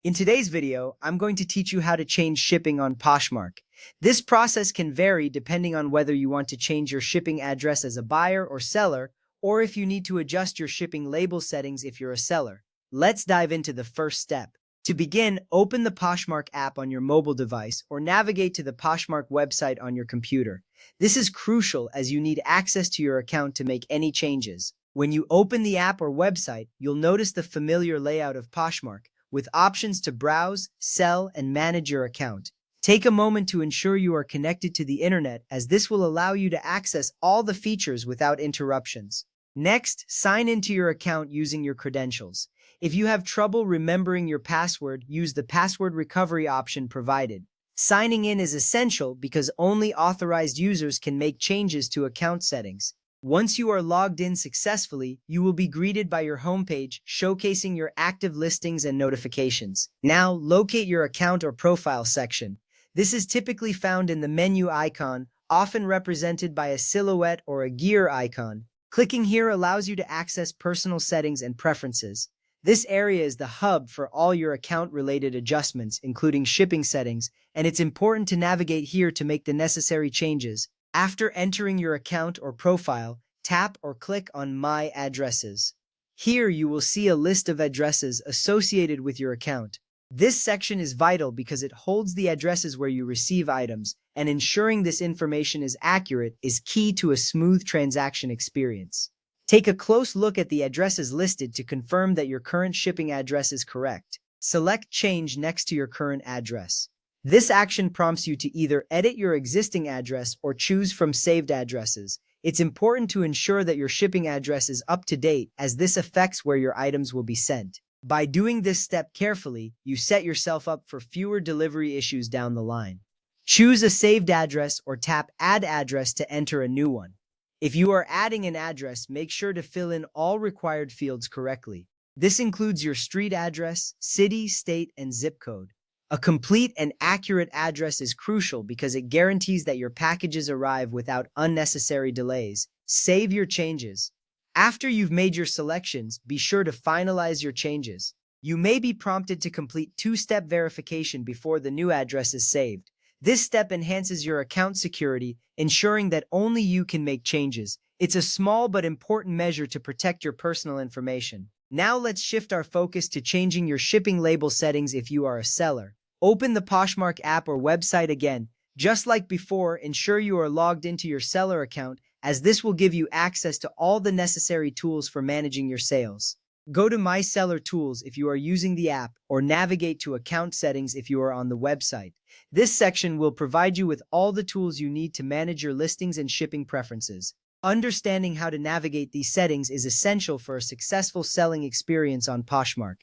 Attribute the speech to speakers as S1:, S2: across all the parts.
S1: In today's video, I'm going to teach you how to change shipping on Poshmark. This process can vary depending on whether you want to change your shipping address as a buyer or seller, or if you need to adjust your shipping label settings if you're a seller. Let's dive into the first step. To begin, open the Poshmark app on your mobile device or navigate to the Poshmark website on your computer. This is crucial as you need access to your account to make any changes. When you open the app or website, you'll notice the familiar layout of Poshmark, with options to browse, sell, and manage your account. Take a moment to ensure you are connected to the internet, as this will allow you to access all the features without interruptions. Next, sign into your account using your credentials. If you have trouble remembering your password, use the password recovery option provided. Signing in is essential because only authorized users can make changes to account settings. Once you are logged in successfully, you will be greeted by your homepage showcasing your active listings and notifications. Now, locate your account or profile section. This is typically found in the menu icon, often represented by a silhouette or a gear icon. Clicking here allows you to access personal settings and preferences. This area is the hub for all your account-related adjustments, including shipping settings, and it's important to navigate here to make the necessary changes. After entering your account or profile, tap or click on My Addresses. Here you will see a list of addresses associated with your account. This section is vital because it holds the addresses where you receive items, and ensuring this information is accurate is key to a smooth transaction experience. Take a close look at the addresses listed to confirm that your current shipping address is correct. Select Change next to your current address. This action prompts you to either edit your existing address or choose from saved addresses. It's important to ensure that your shipping address is up to date, as this affects where your items will be sent. By doing this step carefully, you set yourself up for fewer delivery issues down the line. Choose a saved address or tap Add Address to enter a new one. If you are adding an address, make sure to fill in all required fields correctly. This includes your street address, city, state, and zip code. A complete and accurate address is crucial because it guarantees that your packages arrive without unnecessary delays. Save your changes. After you've made your selections, be sure to finalize your changes. You may be prompted to complete two-step verification before the new address is saved. This step enhances your account security, ensuring that only you can make changes. It's a small but important measure to protect your personal information. Now let's shift our focus to changing your shipping label settings if you are a seller. Open the Poshmark app or website again. Just like before, ensure you are logged into your seller account, as this will give you access to all the necessary tools for managing your sales. Go to My Seller Tools if you are using the app, or navigate to Account Settings if you are on the website. This section will provide you with all the tools you need to manage your listings and shipping preferences. Understanding how to navigate these settings is essential for a successful selling experience on Poshmark.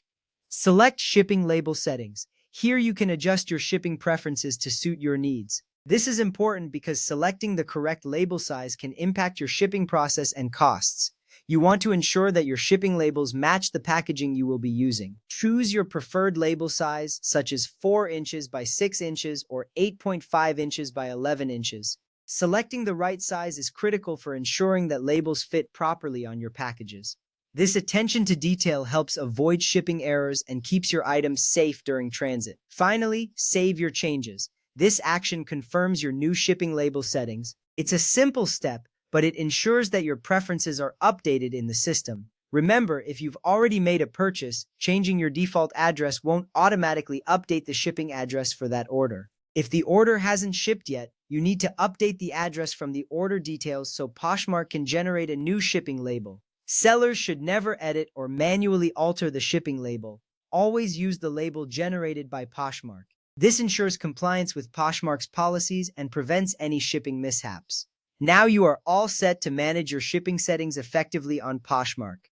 S1: Select Shipping Label Settings. Here you can adjust your shipping preferences to suit your needs. This is important because selecting the correct label size can impact your shipping process and costs. You want to ensure that your shipping labels match the packaging you will be using. Choose your preferred label size, such as 4 inches by 6 inches or 8.5 inches by 11 inches. Selecting the right size is critical for ensuring that labels fit properly on your packages. This attention to detail helps avoid shipping errors and keeps your items safe during transit. Finally, save your changes. This action confirms your new shipping label settings. It's a simple step, but it ensures that your preferences are updated in the system. Remember, if you've already made a purchase, changing your default address won't automatically update the shipping address for that order. If the order hasn't shipped yet, you need to update the address from the order details so Poshmark can generate a new shipping label. Sellers should never edit or manually alter the shipping label. Always use the label generated by Poshmark. This ensures compliance with Poshmark's policies and prevents any shipping mishaps. Now you are all set to manage your shipping settings effectively on Poshmark.